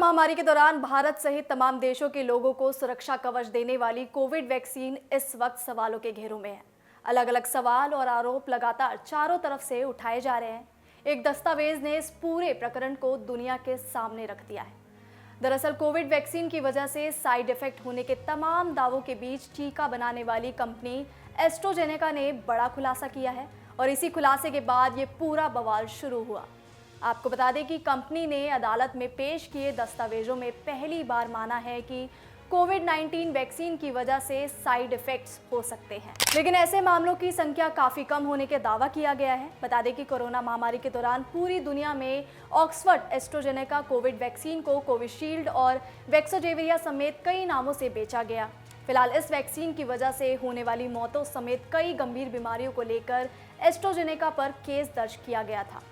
महामारी के दौरान भारत सहित तमाम देशों के लोगों को सुरक्षा कवच देने वाली कोविड वैक्सीन इस वक्त सवालों के घेरों में है। अलग अलग सवाल और आरोप लगातार चारों तरफ से उठाए जा रहे हैं। एक दस्तावेज ने इस पूरे प्रकरण को दुनिया के सामने रख दिया है। दरअसल कोविड वैक्सीन की वजह से साइड इफेक्ट होने के तमाम दावों के बीच टीका बनाने वाली कंपनी एस्ट्राजेनेका ने बड़ा खुलासा किया है और इसी खुलासे के बाद ये पूरा बवाल शुरू हुआ। आपको बता दें कि कंपनी ने अदालत में पेश किए दस्तावेजों में पहली बार माना है कि कोविड-19 वैक्सीन की वजह से साइड इफेक्ट्स हो सकते हैं, लेकिन ऐसे मामलों की संख्या काफ़ी कम होने के दावा किया गया है। बता दें कि कोरोना महामारी के दौरान पूरी दुनिया में ऑक्सफर्ड एस्ट्राजेनेका कोविड वैक्सीन को कोविशील्ड और वैक्सोजेविरिया समेत कई नामों से बेचा गया। फिलहाल इस वैक्सीन की वजह से होने वाली मौतों समेत कई गंभीर बीमारियों को लेकर एस्ट्राजेनेका पर केस दर्ज किया गया था।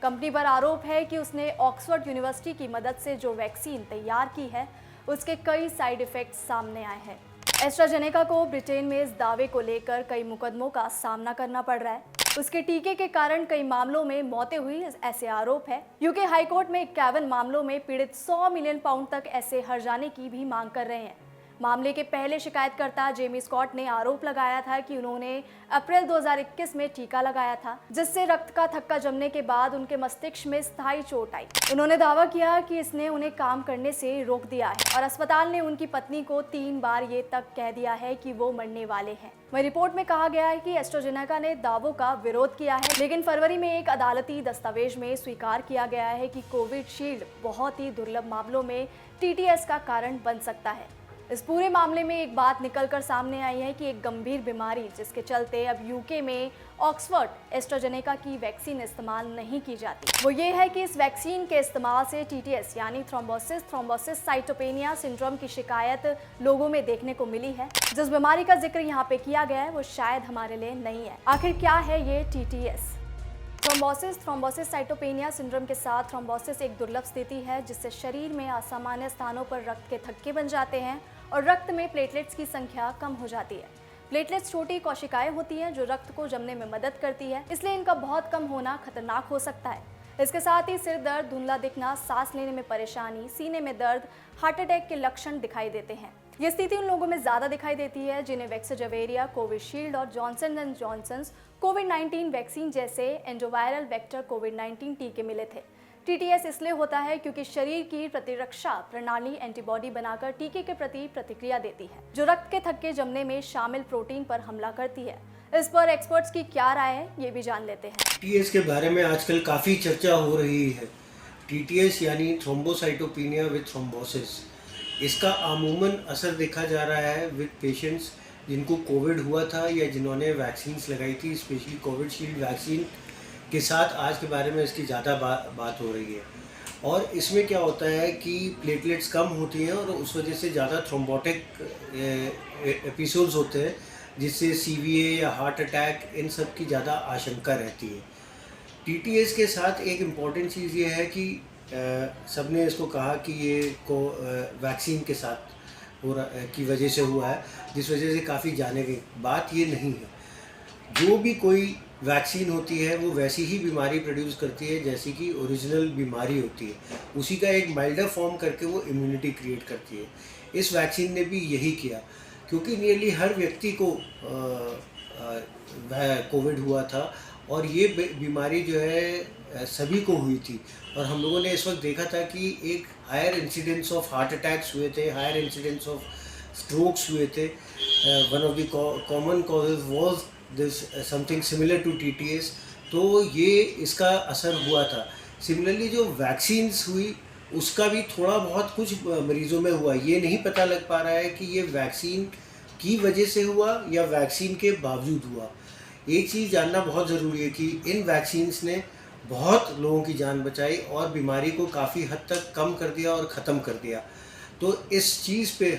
कंपनी पर आरोप है कि उसने ऑक्सफोर्ड यूनिवर्सिटी की मदद से जो वैक्सीन तैयार की है उसके कई साइड इफेक्ट्स सामने आए हैं। एस्ट्राजेनेका को ब्रिटेन में इस दावे को लेकर कई मुकदमों का सामना करना पड़ रहा है। उसके टीके के कारण कई मामलों में मौतें हुई, ऐसे आरोप है। यूके हाईकोर्ट में 51 मामलों में पीड़ित 100 मिलियन पाउंड तक ऐसे हर्जाने की भी मांग कर रहे हैं। मामले के पहले शिकायतकर्ता जेमी स्कॉट ने आरोप लगाया था कि उन्होंने अप्रैल 2021 में टीका लगाया था, जिससे रक्त का थक्का जमने के बाद उनके मस्तिष्क में स्थायी चोट आई। उन्होंने दावा किया कि इसने उन्हें काम करने से रोक दिया है और अस्पताल ने उनकी पत्नी को 3 बार ये तक कह दिया है कि वो मरने वाले हैं। वहीं रिपोर्ट में कहा गया है कि एस्ट्राजेनेका ने दावों का विरोध किया है, लेकिन फरवरी में एक अदालती दस्तावेज में स्वीकार किया गया है कि कोविशील्ड बहुत ही दुर्लभ मामलों में टीटीएस का कारण बन सकता है। इस पूरे मामले में एक बात निकलकर सामने आई है कि एक गंभीर बीमारी जिसके चलते अब यूके में ऑक्सफर्ड एस्ट्राजेनेका की वैक्सीन इस्तेमाल नहीं की जाती, वो ये है कि इस वैक्सीन के इस्तेमाल से टीटीएस यानी थ्रोम्बोसिस साइटोपेनिया सिंड्रोम की शिकायत लोगों में देखने को मिली है। जिस बीमारी का जिक्र यहाँ पे किया गया है वो शायद हमारे लिए नहीं है। आखिर क्या है ये टीटीएस? थ्रोम्बोसिस साइटोपेनिया सिंड्रोम के साथ थ्रोम्बोसिस एक दुर्लभ स्थिति है जिससे शरीर में असामान्य स्थानों पर रक्त के थक्के बन जाते हैं और रक्त में प्लेटलेट्स की संख्या कम हो जाती है। प्लेटलेट्स छोटी कोशिकाएं होती हैं जो रक्त को जमने में मदद करती है, इसलिए इनका बहुत कम होना खतरनाक हो सकता है। इसके साथ ही सिर दर्द, धुंधला दिखना, सांस लेने में परेशानी, सीने में दर्द, हार्ट अटैक के लक्षण दिखाई देते हैं। ये स्थिति उन लोगों में ज्यादा दिखाई देती है जिन्हें वैक्सोजेविरिया, कोविशील्ड और Johnson and Johnson covid vaccine जैसे एंडोवायरल वेक्टर कोविड-19 टीके मिले थे। टीटीएस इसलिए होता है क्योंकि शरीर की प्रतिरक्षा प्रणाली एंटीबॉडी बनाकर टीके के प्रति प्रतिक्रिया देती है, जो रक्त के थक्के जमने में शामिल प्रोटीन पर हमला करती है। इस पर एक्सपर्ट्स की क्या राय है, ये भी जान लेते हैं। टीटीएस के बारे में आजकल काफ़ी चर्चा हो रही है। टीटीएस यानी थ्रोम्बोसाइटोपेनिया विद थ्रोम्बोसिस, इसका अमूमन असर देखा जा रहा है विद पेशेंट्स जिनको कोविड हुआ था या जिन्होंने वैक्सीन्स लगाई थी, स्पेशली कोविशील्ड वैक्सीन के साथ आज के बारे में इसकी ज़्यादा बात हो रही है। और इसमें क्या होता है कि प्लेटलेट्स कम होती हैं और उस वजह से ज़्यादा थ्रोम्बोटिक एपिसोड्स होते हैं, जिससे सीवीए या हार्ट अटैक इन सब की ज़्यादा आशंका रहती है। टीटीएस के साथ एक इम्पॉर्टेंट चीज़ ये है कि सब ने इसको कहा कि ये वैक्सीन के साथ की वजह से हुआ है, जिस वजह से काफ़ी जाने गई। बात ये नहीं है। जो भी कोई वैक्सीन होती है वो वैसी ही बीमारी प्रोड्यूस करती है जैसी कि ओरिजिनल बीमारी होती है, उसी का एक माइल्डर फॉर्म करके वो इम्यूनिटी क्रिएट करती है। इस वैक्सीन ने भी यही किया, क्योंकि नियरली हर व्यक्ति को कोविड हुआ था और ये बीमारी जो है सभी को हुई थी। और हम लोगों ने इस वक्त देखा था कि एक higher incidence of heart attacks हुए थे, हायर इंसिडेंस ऑफ स्ट्रोक्स हुए थे। One of the common causes was this something similar to TTS, तो ये इसका असर हुआ था। सिमिलरली जो वैक्सीन्स हुई उसका भी थोड़ा बहुत कुछ मरीजों में हुआ। ये नहीं पता लग पा रहा है कि ये वैक्सीन की वजह से हुआ या वैक्सीन के बावजूद हुआ। एक चीज़ जानना बहुत ज़रूरी है कि इन वैक्सीन्स ने बहुत लोगों की जान बचाई और बीमारी को काफ़ी हद तक कम कर दिया और ख़त्म कर दिया। तो इस चीज़ पे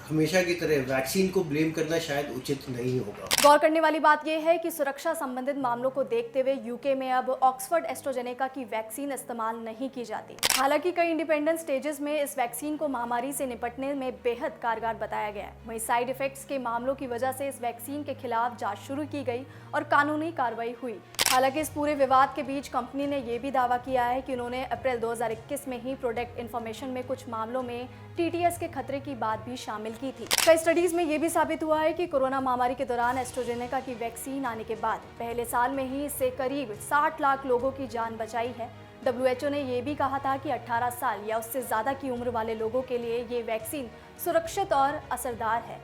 हमेशा की तरह वैक्सीन को ब्लेम करना शायद उचित नहीं होगा। गौर करने वाली बात यह है कि सुरक्षा संबंधित मामलों को देखते हुए यूके में अब ऑक्सफर्ड एस्ट्राजेनेका की वैक्सीन इस्तेमाल नहीं की जाती। हालांकि कई इंडिपेंडेंट स्टेजेस में इस वैक्सीन को महामारी से निपटने में बेहद कारगर बताया गया है। वहीं साइड इफेक्ट्स के मामलों की वजह से इस वैक्सीन के खिलाफ जांच शुरू की गई और कानूनी कार्रवाई हुई। हालांकि इस पूरे विवाद के बीच कंपनी ने यह भी दावा किया है कि उन्होंने अप्रैल 2021 में ही प्रोडक्ट इन्फॉर्मेशन में कुछ मामलों में टीटीएस के खतरे की बात भी शामिल की थी। कई स्टडीज में यह भी साबित हुआ है कि कोरोना महामारी के दौरान एस्ट्राजेनेका की वैक्सीन आने के बाद पहले साल में ही इससे करीब 60 लाख लोगों की जान बचाई है। WHO ने यह भी कहा था कि 18 साल या उससे ज्यादा की उम्र वाले लोगों के लिए ये वैक्सीन सुरक्षित और असरदार है।